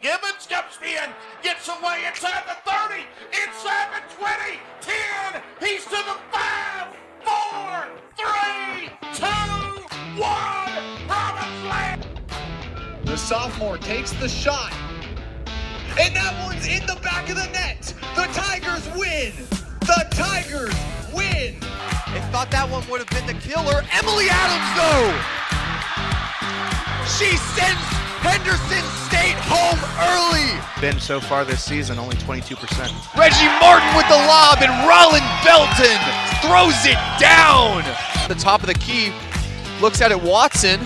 Gibbons steps in, gets away inside the 30, inside the 20, 10, he's to the 5, 4, 3, 2, 1, Promised Land. The sophomore takes the shot, and that one's in the back of the net. The Tigers win. The Tigers win. They thought that one would have been the killer. Emily Adams, though. She sends Henderson State home early. Been so far this season, only 22%. Reggie Martin with the lob, and Rollin Belton throws it down. The top of the key, looks at it, Watson.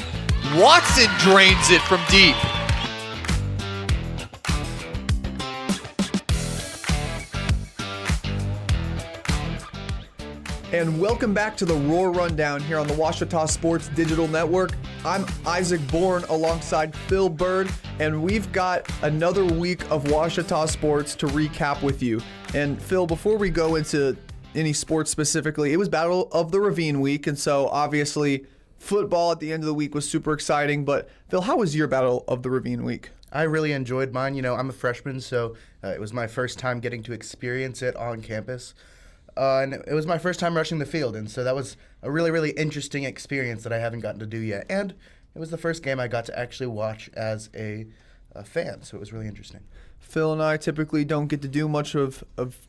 Watson drains it from deep. And welcome back to the Roar Rundown here on the Washita Sports Digital Network. I'm Isaac Bourne alongside Phil Bird, and we've got another week of Washita sports to recap with you. And Phil, before we go into any sports specifically, it was Battle of the Ravine week, and so obviously football at the end of the week was super exciting. But Phil, how was your Battle of the Ravine week? I really enjoyed mine. You know, I'm a freshman, so it was my first time getting to experience it on campus. And it was my first time rushing the field, and so that was a really, really interesting experience that I haven't gotten to do yet. And it was the first game I got to actually watch as a fan, so it was really interesting. Phil and I typically don't get to do much of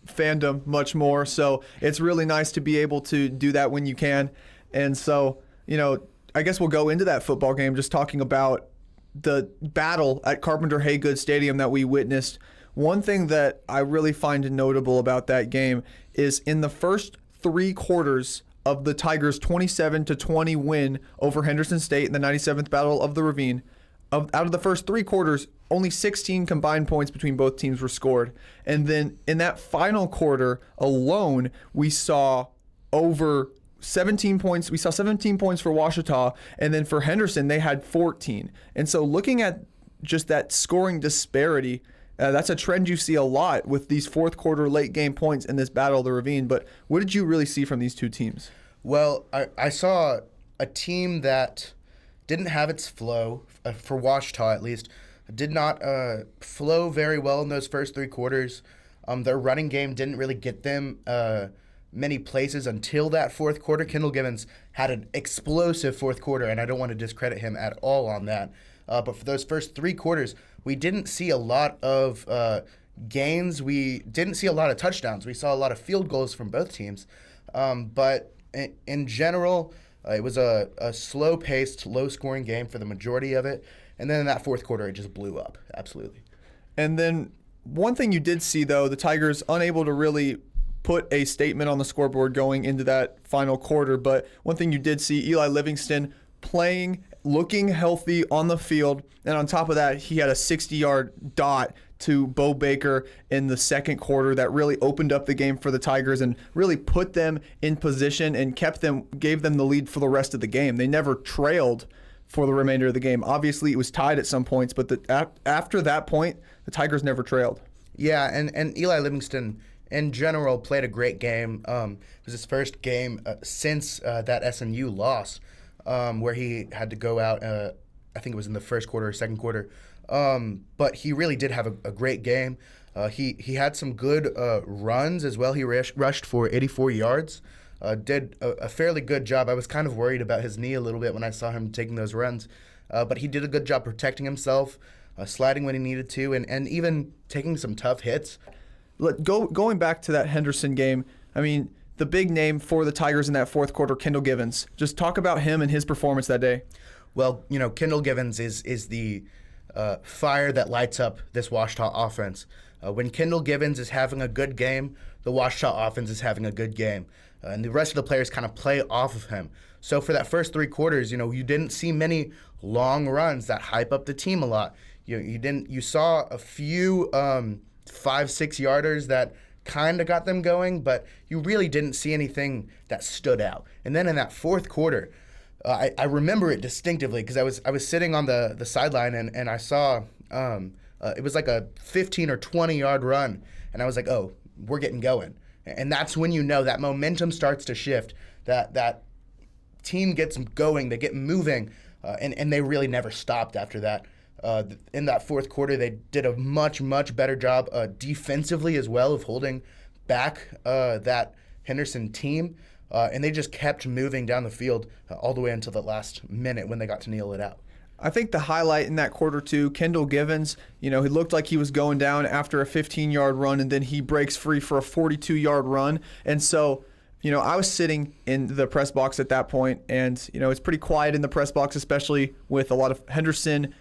fandom much more, so it's really nice to be able to do that when you can. And so, you know, I guess we'll go into that football game just talking about the battle at Carpenter Haygood Stadium that we witnessed. One thing that I really find notable about that game is in the first 3 quarters of the Tigers' 27-20 win over Henderson State in the 97th Battle of the Ravine, out of the first 3 quarters, only 16 combined points between both teams were scored. And then in that final quarter alone, we saw over 17 points. We saw 17 points for Washita, and then for Henderson, they had 14. And so looking at just that scoring disparity, that's a trend you see a lot with these fourth quarter late game points in this Battle of the Ravine. But what did you really see from these two teams? Well, I saw a team that didn't have its flow, for Washita at least, did not flow very well in those first 3 quarters. Their running game didn't really get them many places until that fourth quarter. Kendall Gibbons had an explosive fourth quarter, and I don't want to discredit him at all on that. But for those first 3 quarters, we didn't see a lot of gains. We didn't see a lot of touchdowns. We saw a lot of field goals from both teams. But in general, it was a slow-paced, low-scoring game for the majority of it. And then in that fourth quarter, it just blew up. Absolutely. And then one thing you did see, though, the Tigers unable to really put a statement on the scoreboard going into that final quarter. But one thing you did see, Eli Livingston playing, looking healthy on the field, and on top of that, he had a 60-yard dot to Bo Baker in the second quarter that really opened up the game for the Tigers and really put them in position and gave them the lead for the rest of the game. They never trailed for the remainder of the game. Obviously, it was tied at some points, but after that point, the Tigers never trailed. Yeah, and Eli Livingston, in general, played a great game. It was his first game since that SMU loss, where he had to go out, I think it was in the first quarter or second quarter. But he really did have a great game. He had some good runs as well. He rushed for 84 yards. Did a fairly good job. I was kind of worried about his knee a little bit when I saw him taking those runs. But he did a good job protecting himself, sliding when he needed to, and even taking some tough hits. Going back to that Henderson game, I mean, the big name for the Tigers in that fourth quarter, Kendall Gibbons. Just talk about him and his performance that day. Well, you know, Kendall Gibbons is the fire that lights up this Washita offense. When Kendall Gibbons is having a good game, the Washita offense is having a good game. And the rest of the players kind of play off of him. So for that first 3 quarters, you know, you didn't see many long runs that hype up the team a lot. You saw a few 5-6 yarders that kind of got them going, but you really didn't see anything that stood out. And then in that fourth quarter, I remember it distinctively because I was sitting on the sideline and I saw it was like a 15 or 20 yard run, and I was like, oh, we're getting going. And that's when you know that momentum starts to shift, that team gets going, they get moving, and they really never stopped after that. In that fourth quarter, they did a much, much better job defensively as well of holding back that Henderson team. And they just kept moving down the field all the way until the last minute when they got to kneel it out. I think the highlight in that quarter too, Kendall Givens, he looked like he was going down after a 15-yard run, and then he breaks free for a 42-yard run. And so, I was sitting in the press box at that point, and, it's pretty quiet in the press box, especially with a lot of Henderson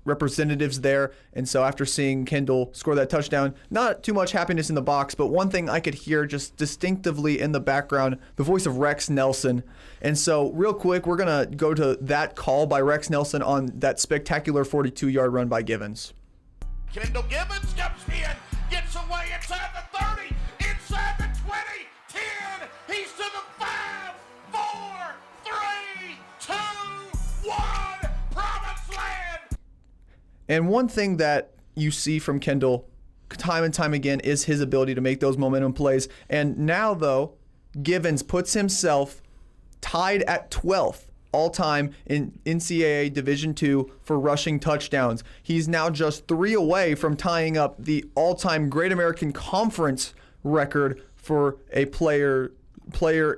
representatives there. And so after seeing Kendall score that touchdown, not too much happiness in the box, but one thing I could hear just distinctively in the background, the voice of Rex Nelson. And so real quick, we're going to go to that call by Rex Nelson on that spectacular 42-yard run by Givens. Kendall Givens comes in, gets away inside the 30, inside the 20, 10, he's to the 5, 4, 3, 2, 1, promised land. And one thing that you see from Kendall time and time again is his ability to make those momentum plays. And now, though, Givens puts himself tied at 12th all-time in NCAA Division II for rushing touchdowns. He's now just 3 away from tying up the all-time Great American Conference record for a player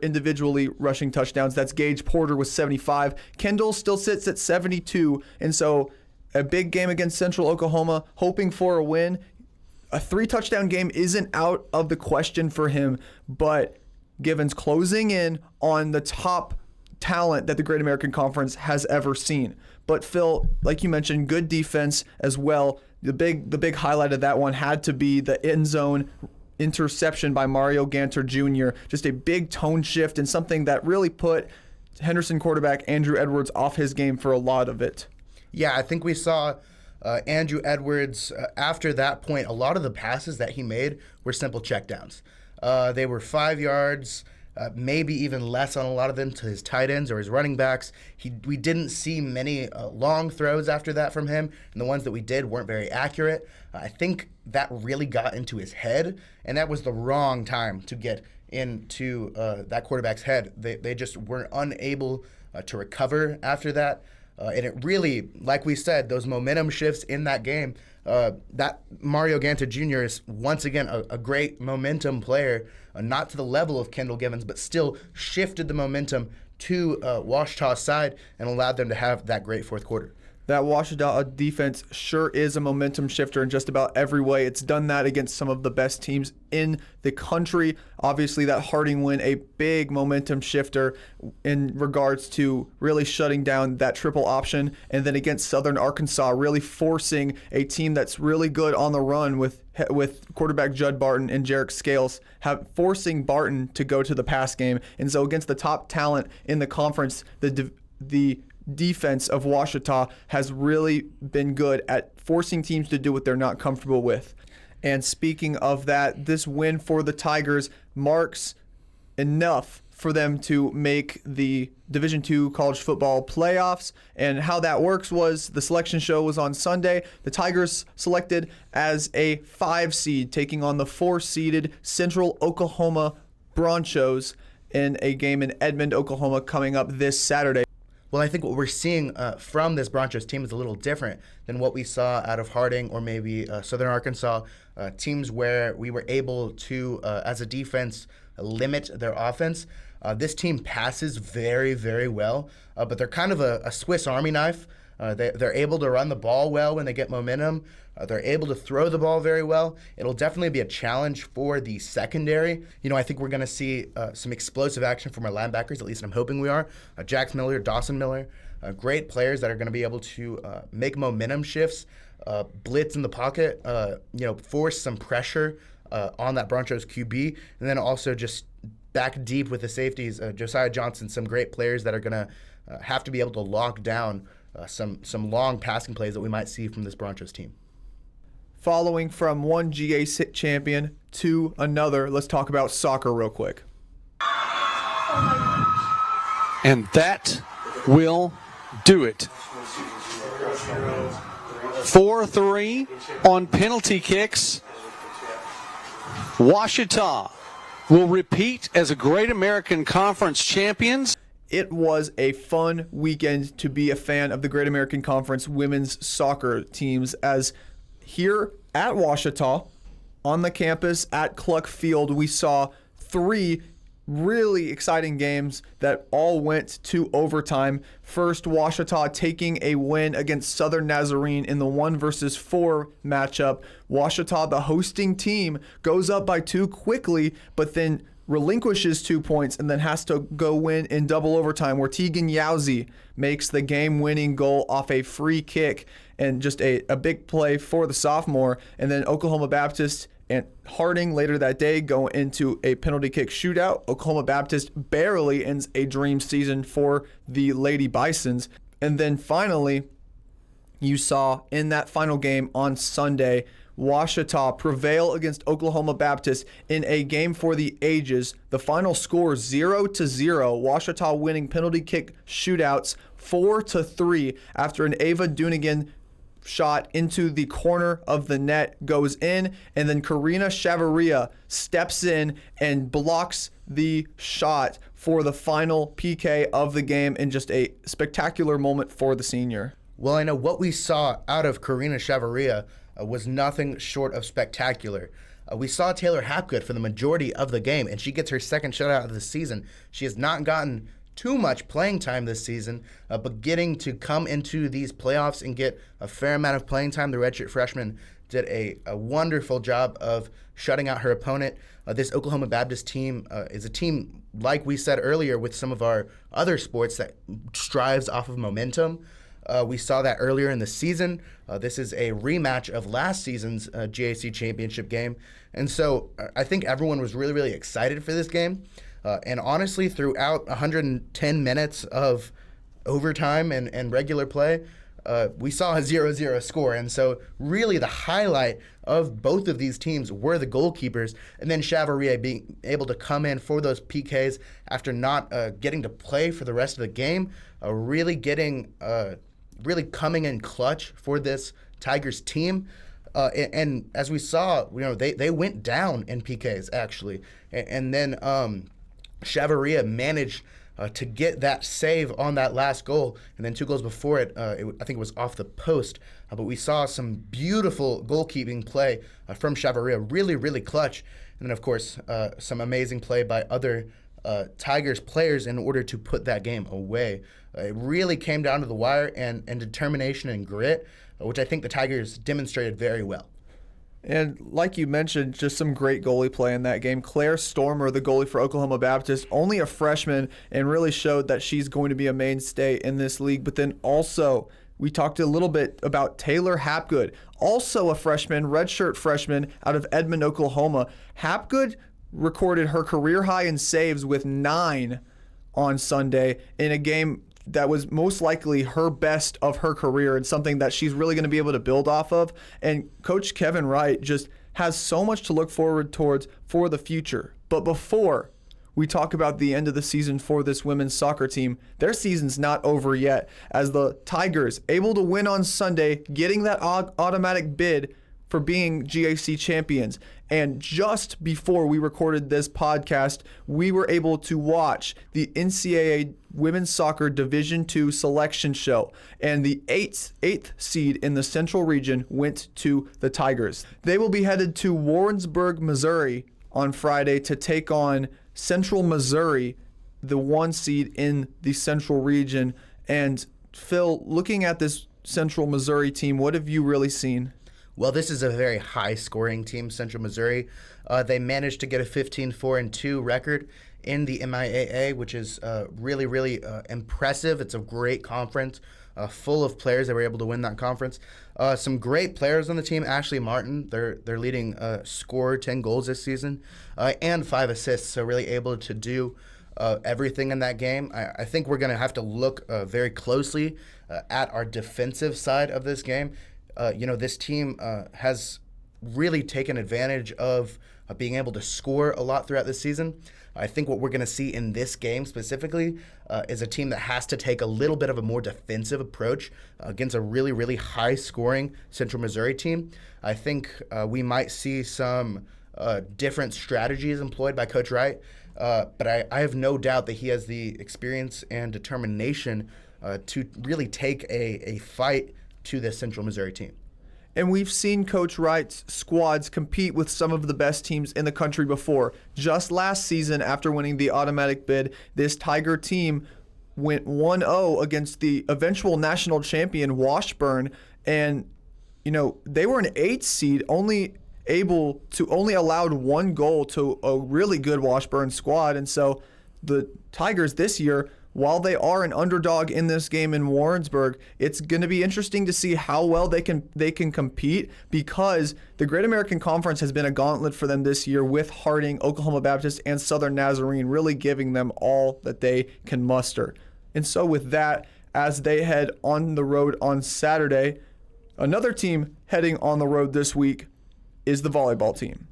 individually rushing touchdowns. That's Gage Porter with 75. Kendall still sits at 72, and so a big game against Central Oklahoma, hoping for a win. A 3-touchdown game isn't out of the question for him, but Givens closing in on the top talent that the Great American Conference has ever seen. But Phil, like you mentioned, good defense as well. The big highlight of that one had to be the end zone interception by Mario Ganter Jr. Just a big tone shift and something that really put Henderson quarterback Andrew Edwards off his game for a lot of it. Yeah, I think we saw Andrew Edwards, after that point, a lot of the passes that he made were simple checkdowns. They were 5 yards, maybe even less on a lot of them, to his tight ends or his running backs. We didn't see many long throws after that from him, and the ones that we did weren't very accurate. I think that really got into his head, and that was the wrong time to get into that quarterback's head. They just were unable to recover after that. And it really, like we said, those momentum shifts in that game, that Mario Ganter Jr. is once again a great momentum player, not to the level of Kendall Givens, but still shifted the momentum to Ouachita's side and allowed them to have that great fourth quarter. That Ouachita defense sure is a momentum shifter in just about every way. It's done that against some of the best teams in the country. Obviously, that Harding win, a big momentum shifter in regards to really shutting down that triple option. And then against Southern Arkansas, really forcing a team that's really good on the run with quarterback Judd Barton and Jarek Scales, forcing Barton to go to the pass game. And so against the top talent in the conference, the defense of Ouachita has really been good at forcing teams to do what they're not comfortable with. And speaking of that, this win for the Tigers marks enough for them to make the Division II college football playoffs. And how that works was the selection show was on Sunday. The Tigers selected as a 5 seed, taking on the 4-seeded Central Oklahoma Bronchos in a game in Edmond, Oklahoma, coming up this Saturday. Well, I think what we're seeing from this Bronchos team is a little different than what we saw out of Harding or maybe Southern Arkansas, teams where we were able to, as a defense, limit their offense. This team passes very, very well, but they're kind of a Swiss Army knife. They're able to run the ball well when they get momentum. They're able to throw the ball very well. It'll definitely be a challenge for the secondary. I think we're going to see some explosive action from our linebackers, at least I'm hoping we are. Jax Miller, Dawson Miller, great players that are going to be able to make momentum shifts, blitz in the pocket, force some pressure on that Bronchos QB, and then also just back deep with the safeties, Josiah Johnson, some great players that are going to have to be able to lock down some long passing plays that we might see from this Bronchos team. Following from one GA champion to another, let's talk about soccer real quick. And that will do it. 4-3 on penalty kicks. Ouachita will repeat as a Great American Conference champions. it was a fun weekend to be a fan of the Great American Conference women's soccer teams, as here at Ouachita, on the campus at Cluck Field, we saw 3 really exciting games that all went to overtime. First, Ouachita taking a win against Southern Nazarene in the 1-4 matchup. Ouachita, the hosting team, goes up by 2 quickly, but then relinquishes 2 points and then has to go win in double overtime, where Tegan Yowzy makes the game-winning goal off a free kick, and just a big play for the sophomore. And then Oklahoma Baptist and Harding later that day go into a penalty kick shootout. Oklahoma Baptist barely ends a dream season for the Lady Bisons. And then finally, you saw in that final game on Sunday, Ouachita prevail against Oklahoma Baptist in a game for the ages. The final score 0-0. Ouachita winning penalty kick shootouts 4-3 after an Ava Dunigan shot into the corner of the net goes in, and then Karina Chavarria steps in and blocks the shot for the final PK of the game, in just a spectacular moment for the senior. Well, I know what we saw out of Karina Chavarria was nothing short of spectacular. We saw Taylor Hapgood for the majority of the game, and she gets her second shutout of the season. She has not gotten too much playing time this season, but getting to come into these playoffs and get a fair amount of playing time, the redshirt freshman did a wonderful job of shutting out her opponent. This Oklahoma Baptist team is a team, like we said earlier, with some of our other sports, that strives off of momentum. We saw that earlier in the season. This is a rematch of last season's GAC championship game. And so I think everyone was really, really excited for this game. And honestly, throughout 110 minutes of overtime and regular play, we saw a 0-0 score. And so really the highlight of both of these teams were the goalkeepers, and then Chavarria being able to come in for those PKs after not getting to play for the rest of the game, really coming in clutch for this Tigers team. And as we saw, they went down in PKs actually, and then Chavarria managed to get that save on that last goal, and then 2 goals before it, I think it was off the post. But we saw some beautiful goalkeeping play from Chavarria, really, really clutch. And then, of course, some amazing play by other Tigers players in order to put that game away. It really came down to the wire and determination and grit, which I think the Tigers demonstrated very well. And like you mentioned, just some great goalie play in that game. Claire Stormer, the goalie for Oklahoma Baptist, only a freshman, and really showed that she's going to be a mainstay in this league. But then also, we talked a little bit about Taylor Hapgood, also a freshman, redshirt freshman out of Edmond, Oklahoma. Hapgood recorded her career high in saves with 9 on Sunday in a game that was most likely her best of her career, and something that she's really going to be able to build off of. And Coach Kevin Wright just has so much to look forward towards for the future. But before we talk about the end of the season for this women's soccer team, their season's not over yet, as the Tigers, able to win on Sunday, getting that automatic bid for being GAC champions. And just before we recorded this podcast, we were able to watch the NCAA Women's Soccer Division II selection show, and the eighth seed in the Central Region went to the Tigers. They will be headed to Warrensburg, Missouri on Friday to take on Central Missouri, the 1 seed in the Central Region. And Phil, looking at this Central Missouri team, what have you really seen? Well, this is a very high-scoring team, Central Missouri. They managed to get a 15-4-2 record in the MIAA, which is really, really impressive. It's a great conference, full of players that were able to win that conference. Some great players on the team. Ashley Martin, their leading scorer, 10 goals this season, and 5 assists, so really able to do everything in that game. I think we're going to have to look very closely at our defensive side of this game. This team has really taken advantage of being able to score a lot throughout this season. I think what we're going to see in this game specifically is a team that has to take a little bit of a more defensive approach against a really, really high-scoring Central Missouri team. I think we might see some different strategies employed by Coach Wright. But I have no doubt that he has the experience and determination to really take a fight to this Central Missouri team. And we've seen Coach Wright's squads compete with some of the best teams in the country before. Just last season, after winning the automatic bid, this Tiger team went 1-0 against the eventual national champion Washburn. And, they were an 8 seed, only allowed 1 goal to a really good Washburn squad. And so the Tigers this year, while they are an underdog in this game in Warrensburg, it's going to be interesting to see how well they can compete, because the Great American Conference has been a gauntlet for them this year, with Harding, Oklahoma Baptist, and Southern Nazarene really giving them all that they can muster. And so with that, as they head on the road on Saturday, another team heading on the road this week is the volleyball team.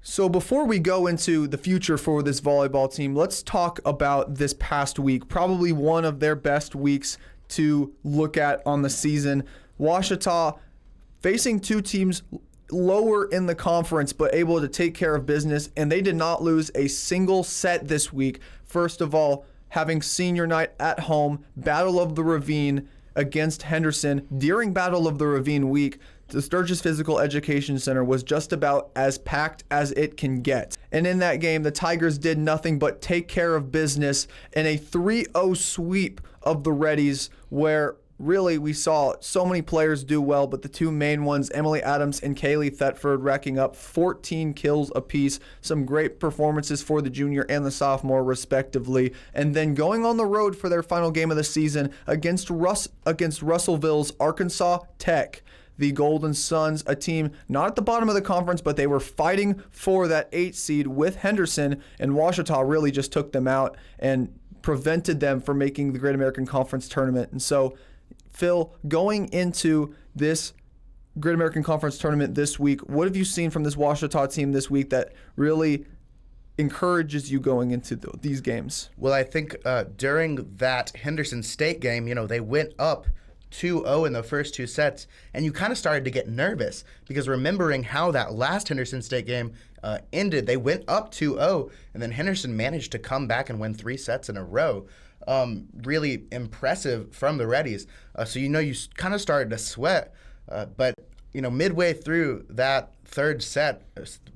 So before we go into the future for this volleyball team, let's talk about this past week, probably one of their best weeks to look at on the season. Ouachita facing 2 teams lower in the conference, but able to take care of business, and they did not lose a single set this week. First of all, having senior night at home, Battle of the Ravine against Henderson. During Battle of the Ravine week, the Sturgis Physical Education Center was just about as packed as it can get. And in that game, the Tigers did nothing but take care of business in a 3-0 sweep of the Reddies, where really we saw so many players do well, but the 2 main ones, Emily Adams and Kaylee Thetford, racking up 14 kills apiece. Some great performances for the junior and the sophomore, respectively. And then going on the road for their final game of the season against Russellville's Arkansas Tech. The Golden Suns, a team not at the bottom of the conference, but they were fighting for that 8 seed with Henderson, and Ouachita really just took them out and prevented them from making the Great American Conference tournament. And so, Phil, going into this Great American Conference tournament this week, what have you seen from this Ouachita team this week that really encourages you going into these games? Well, I think during that Henderson State game, they went up 2-0 in the first 2 sets, and you kind of started to get nervous, because remembering how that last Henderson State game ended, they went up 2-0, and then Henderson managed to come back and win 3 sets in a row. Really impressive from the Reddies. So you kind of started to sweat, but midway through that 3rd set,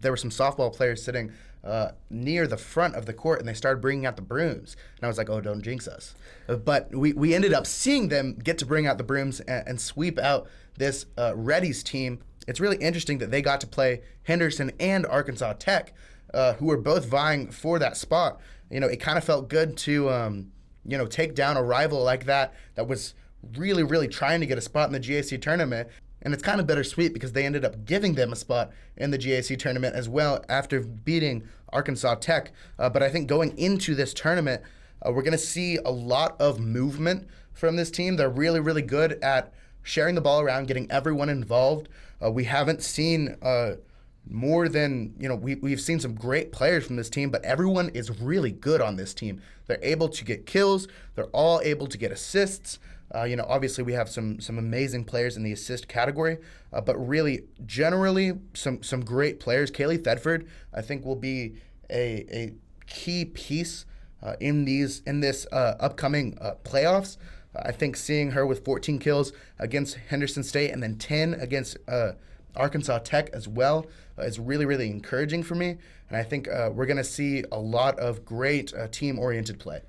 there were some softball players sitting near the front of the court, and they started bringing out the brooms. And I was like, oh, don't jinx us. But we ended up seeing them get to bring out the brooms and sweep out this Reddies team. It's really interesting that they got to play Henderson and Arkansas Tech, who were both vying for that spot. It kind of felt good to take down a rival like that was really, really trying to get a spot in the GAC tournament. And it's kind of bittersweet, because they ended up giving them a spot in the GAC tournament as well after beating Arkansas Tech. But I think going into this tournament, we're going to see a lot of movement from this team. They're really, really good at sharing the ball around, getting everyone involved. We haven't seen more than, we've seen some great players from this team, but everyone is really good on this team. They're able to get kills. They're all able to get assists. Obviously we have some amazing players in the assist category, but really generally some great players. Kaylee Thetford, I think, will be a key piece in this upcoming playoffs. I think seeing her with 14 kills against Henderson State and then 10 against Arkansas Tech as well is really, really encouraging for me. And I think we're going to see a lot of great team-oriented play.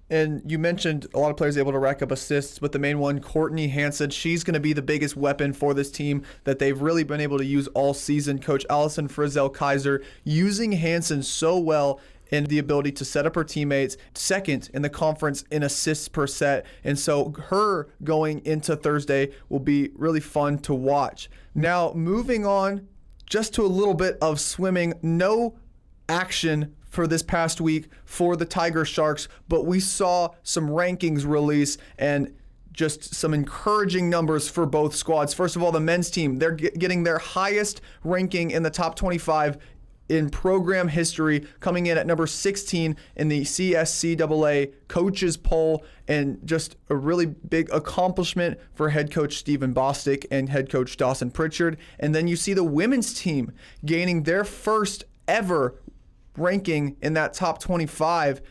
And you mentioned a lot of players able to rack up assists, but the main one, Courtney Hansen, she's going to be the biggest weapon for this team that they've really been able to use all season. Coach Allison Frizzell-Kaiser using Hansen so well in the ability to set up her teammates, second in the conference in assists per set. And so her going into Thursday will be really fun to watch. Now, moving on just to a little bit of swimming. No action for this past week for the Tiger Sharks, but we saw some rankings release and just some encouraging numbers for both squads. First of all, the men's team, they're getting their highest ranking in the top 25 in program history, coming in at number 16 in the CSCAA coaches poll, and just a really big accomplishment for head coach Stephen Bostic and head coach Dawson Pritchard. And then you see the women's team gaining their first ever ranking in that top 25,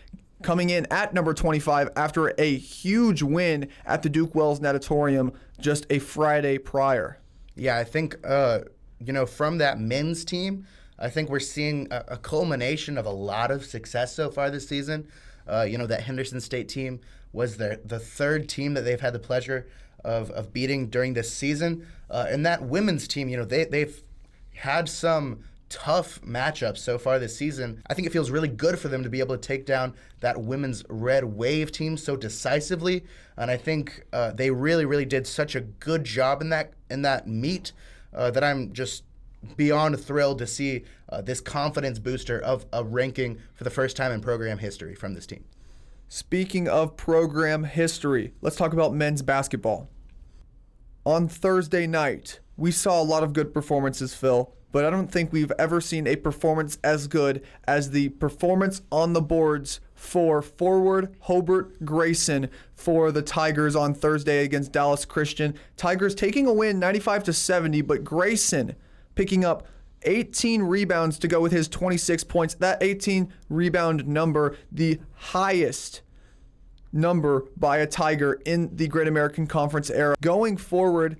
coming in at number 25 after a huge win at the Duke Wells Natatorium just a Friday prior. Yeah, I think, from that men's team, I think we're seeing a culmination of a lot of success so far this season. That Henderson State team was the third team that they've had the pleasure of beating during this season. And that women's team, they've had some tough matchups so far this season. I think it feels really good for them to be able to take down that women's Red Wave team so decisively. And I think they really, really did such a good job in that meet that I'm just beyond thrilled to see this confidence booster of a ranking for the first time in program history from this team. Speaking of program history, let's talk about men's basketball. On Thursday night, we saw a lot of good performances, Phil, but I don't think we've ever seen a performance as good as the performance on the boards for forward Hobart Grayson for the Tigers on Thursday against Dallas Christian. Tigers taking a win 95-70, but Grayson picking up 18 rebounds to go with his 26 points. That 18 rebound number, the highest number by a Tiger in the Great American Conference era. Going forward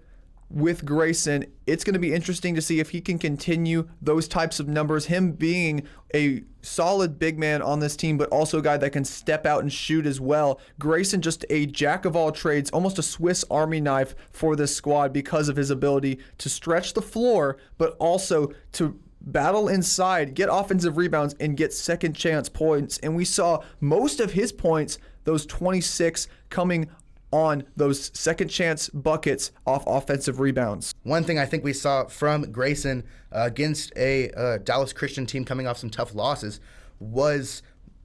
with Grayson, it's going to be interesting to see if he can continue those types of numbers, him being a solid big man on this team, but also a guy that can step out and shoot as well. Grayson, just a jack of all trades, almost a Swiss Army knife for this squad because of his ability to stretch the floor, but also to battle inside, get offensive rebounds, and get second chance points. And we saw most of his points, those 26, coming on those second chance buckets off offensive rebounds. One thing I think we saw from Grayson against a Dallas Christian team coming off some tough losses was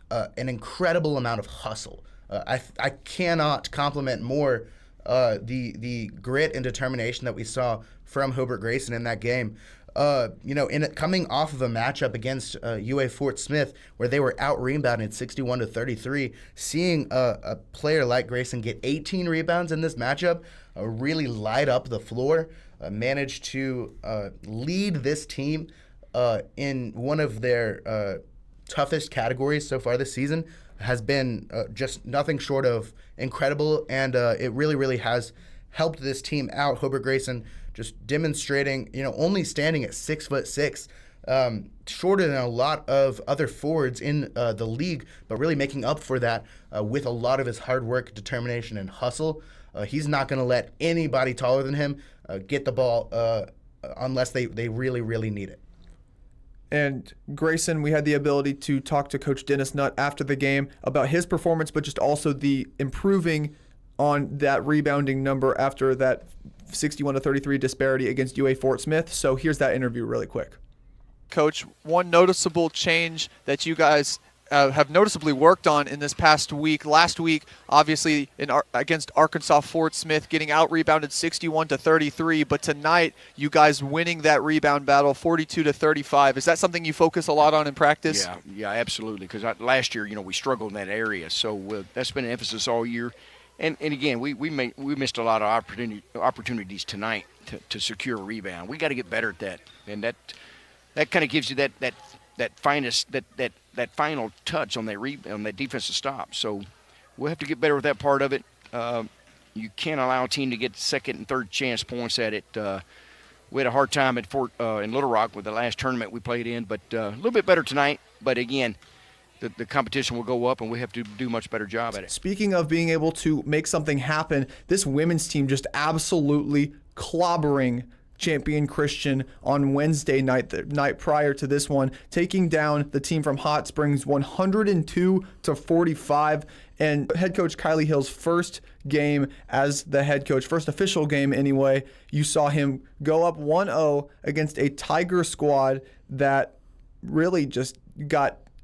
an incredible amount of hustle. I cannot compliment more the grit and determination that we saw from Hobart Grayson in that game. Coming off of a matchup against UA Fort Smith where they were out rebounded 61-33, seeing a player like Grayson get 18 rebounds in this matchup, really light up the floor, managed to lead this team in one of their toughest categories so far this season, has been just nothing short of incredible, and it really, really has helped this team out. Hobart Grayson just demonstrating, only standing at 6'6", shorter than a lot of other forwards in the league, but really making up for that with a lot of his hard work, determination, and hustle. He's not going to let anybody taller than him get the ball unless they really, really need it. And Grayson, we had the ability to talk to Coach Dennis Nutt after the game about his performance, but just also the improving on that rebounding number after that 61-33 disparity against UA Fort Smith. So here's that interview really quick. Coach, one noticeable change that you guys have noticeably worked on in this past week. Last week, obviously, against Arkansas Fort Smith, getting out-rebounded 61-33, but tonight, you guys winning that rebound battle 42-35. Is that something you focus a lot on in practice? Yeah, absolutely, because last year, we struggled in that area, so that's been an emphasis all year. And again, we missed a lot of opportunities tonight to secure a rebound. We got to get better at that, and that kind of gives you that final touch on that defensive stop. So we'll have to get better with that part of it. You can't allow a team to get second and third chance points at it. We had a hard time at in Little Rock with the last tournament we played in, but a little bit better tonight. But again, the competition will go up, and we have to do a much better job at it. Speaking of being able to make something happen, this women's team just absolutely clobbering Champion Christian on Wednesday night, the night prior to this one, taking down the team from Hot Springs 102-45. And head coach Kylie Hill's first game as the head coach, first official game anyway, you saw him go up 1-0 against a Tiger squad that really just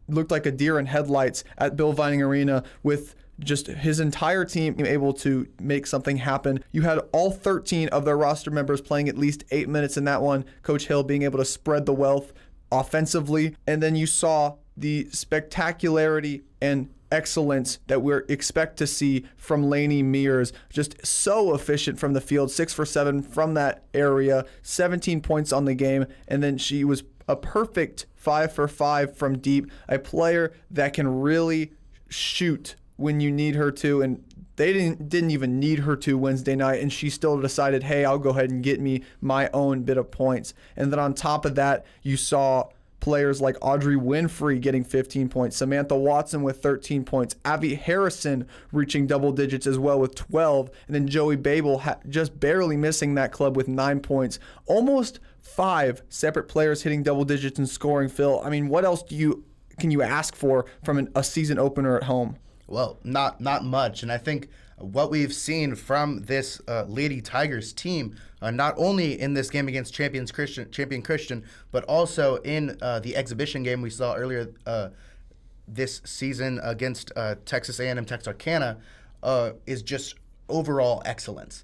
looked like a deer in headlights at Bill Vining Arena, with just his entire team able to make something happen. You had all 13 of their roster members playing at least 8 minutes in that one. Coach Hill being able to spread the wealth offensively. And then you saw the spectacularity and excellence that we expect to see from Lainey Mears. Just so efficient from the field, 6 for 7 from that area, 17 points on the game, and then she was a perfect 5 for 5 from deep, a player that can really shoot when you need her to, and they didn't even need her to Wednesday night, and she still decided, hey, I'll go ahead and get me my own bit of points. And then on top of that, you saw players like Audrey Winfrey getting 15 points, Samantha Watson with 13 points, Abby Harrison reaching double digits as well with 12, and then Joey Babel just barely missing that club with 9 points. Almost 5 separate players hitting double digits and scoring, Phil. I mean, what else can you ask for from a season opener at home? Well, not much, and I think what we've seen from this Lady Tigers team, not only in this game against Champion Christian, but also in the exhibition game we saw earlier this season against Texas A&M Texarkana, is just overall excellence.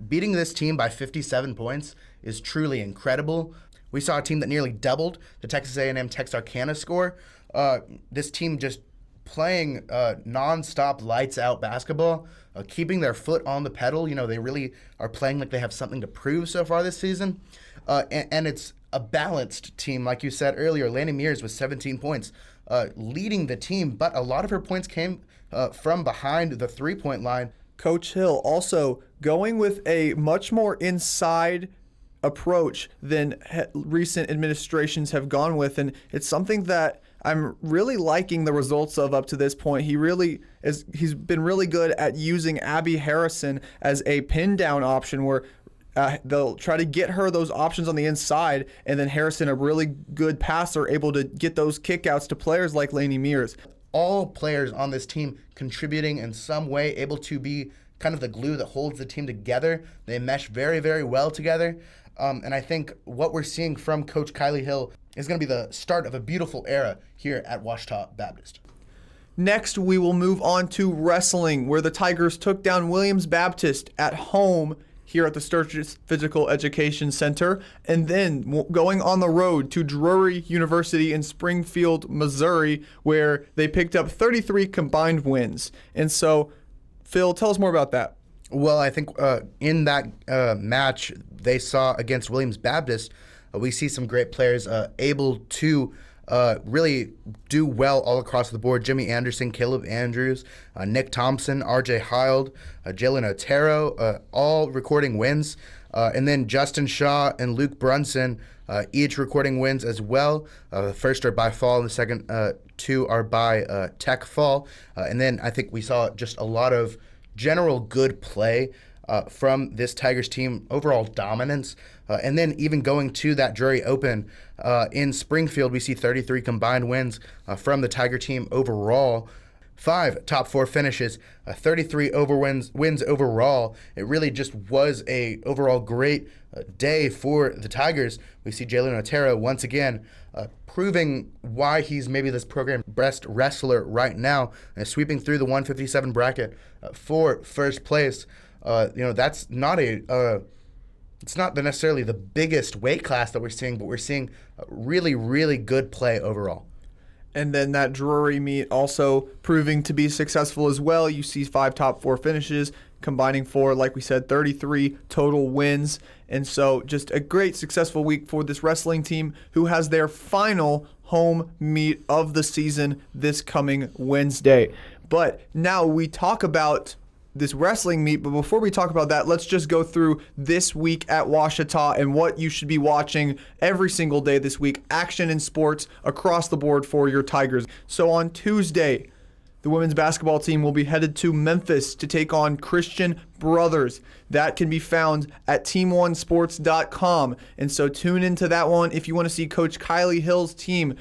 Beating this team by 57 points is truly incredible. We saw a team that nearly doubled the Texas A&M Texarkana score. This team just playing nonstop lights out basketball, keeping their foot on the pedal. You know, they really are playing like they have something to prove so far this season. And it's a balanced team. Like you said earlier, Lanny Mears with 17 points, leading the team, but a lot of her points came from behind the 3-point line. Coach Hill also going with a much more inside approach than recent administrations have gone with, and it's something that I'm really liking the results of up to this point. He's been really good at using Abby Harrison as a pin down option where they'll try to get her those options on the inside, and then Harrison, a really good passer, able to get those kickouts to players like Lainey Mears. All players on this team contributing in some way, able to be kind of the glue that holds the team together. They mesh very, very well together. And I think what we're seeing from Coach Kylie Hill is going to be the start of a beautiful era here at Ouachita Baptist. Next, we will move on to wrestling, where the Tigers took down Williams Baptist at home here at the Sturgis Physical Education Center, and then going on the road to Drury University in Springfield, Missouri, where they picked up 33 combined wins. And so, Phil, tell us more about that. Well, I think in that match they saw against Williams Baptist, we see some great players able to really do well all across the board. Jimmy Anderson, Caleb Andrews, Nick Thompson, RJ Hild, Jalen Otero, all recording wins. And then Justin Shaw and Luke Brunson, each recording wins as well. The first are by fall and the second two are by tech fall. And then I think we saw just a lot of general good play from this Tigers team, overall dominance. And then even going to that Drury Open in Springfield, we see 33 combined wins from the Tiger team overall. 5 top 4 finishes, 33 wins overall. It really just was a overall great day for the Tigers. We see Jalen Otero once again proving why he's maybe this program best wrestler right now, sweeping through the 157 bracket for first place. That's not it's not necessarily the biggest weight class that we're seeing, but we're seeing really, really good play overall. And then that Drury meet also proving to be successful as well. You see 5 top 4 finishes, combining for, like we said, 33 total wins. And so just a great successful week for this wrestling team, who has their final home meet of the season this coming Wednesday. But now we talk about this wrestling meet, but before we talk about that, let's just go through this week at Ouachita and what you should be watching every single day this week. Action in sports across the board for your Tigers. So on Tuesday, the women's basketball team will be headed to Memphis to take on Christian Brothers. That can be found at team1sports.com. And so tune into that one if you want to see Coach Kylie Hill's team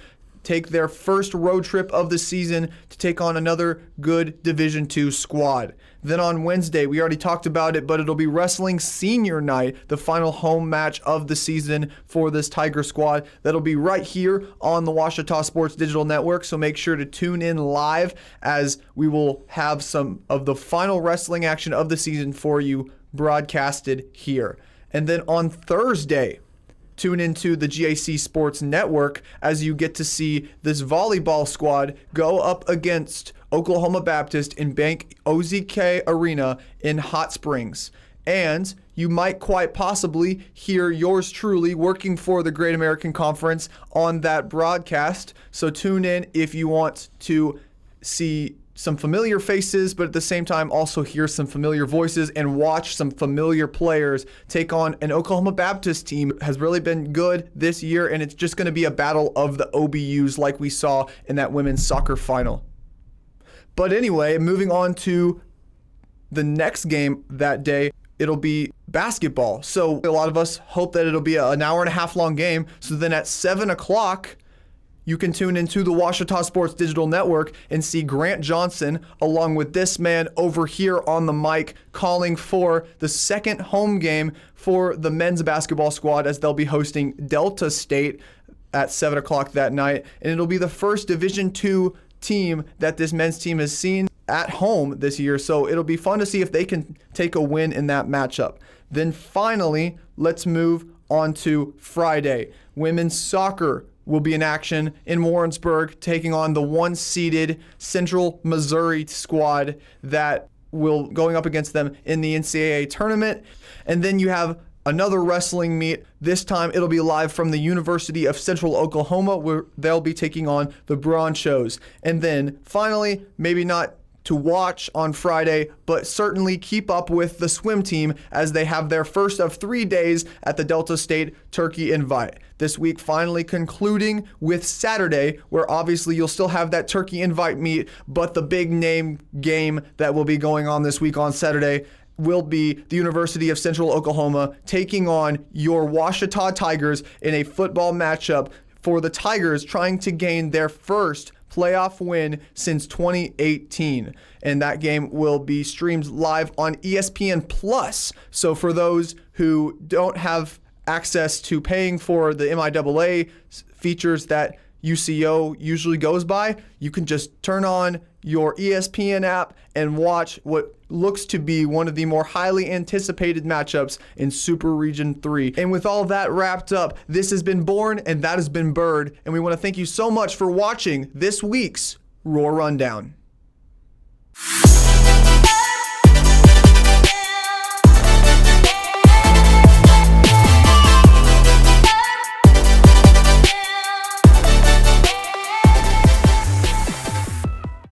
take their first road trip of the season to take on another good Division II squad. Then on Wednesday, we already talked about it, but it'll be wrestling senior night, the final home match of the season for this Tiger squad. That'll be right here on the Ouachita Sports Digital Network, so make sure to tune in live as we will have some of the final wrestling action of the season for you broadcasted here. And then on Thursday, tune into the GAC Sports Network as you get to see this volleyball squad go up against Oklahoma Baptist in Bank OZK Arena in Hot Springs. And you might quite possibly hear yours truly working for the Great American Conference on that broadcast. So tune in if you want to see some familiar faces, but at the same time also hear some familiar voices and watch some familiar players take on an Oklahoma Baptist team has really been good this year, and it's just going to be a battle of the OBUs like we saw in that women's soccer final. But anyway, moving on to the next game that day, it'll be basketball. So a lot of us hope that it'll be an hour and a half long game. So then at 7 o'clock, you can tune into the Ouachita Sports Digital Network and see Grant Johnson along with this man over here on the mic calling for the second home game for the men's basketball squad as they'll be hosting Delta State at 7 o'clock that night. And it'll be the first Division II team that this men's team has seen at home this year. So it'll be fun to see if they can take a win in that matchup. Then finally, let's move on to Friday. Women's soccer will be in action in Warrensburg, taking on the one-seeded Central Missouri squad that will going up against them in the NCAA tournament. And then you have another wrestling meet. This time it'll be live from the University of Central Oklahoma, where they'll be taking on the Bronchos. And then finally, maybe not to watch on Friday, but certainly keep up with the swim team as they have their first of 3 days at the Delta State Turkey Invite. This week finally concluding with Saturday, where obviously you'll still have that Turkey Invite meet, but the big name game that will be going on this week on Saturday will be the University of Central Oklahoma taking on your Ouachita Tigers in a football matchup for the Tigers trying to gain their first playoff win since 2018. And that game will be streamed live on ESPN Plus. So for those who don't have access to paying for the MIAA features that UCO usually goes by, you can just turn on your ESPN app and watch what looks to be one of the more highly anticipated matchups in Super Region 3. And with all that wrapped up, this has been Born and that has been Bird, and we want to thank you so much for watching this week's Roar Rundown.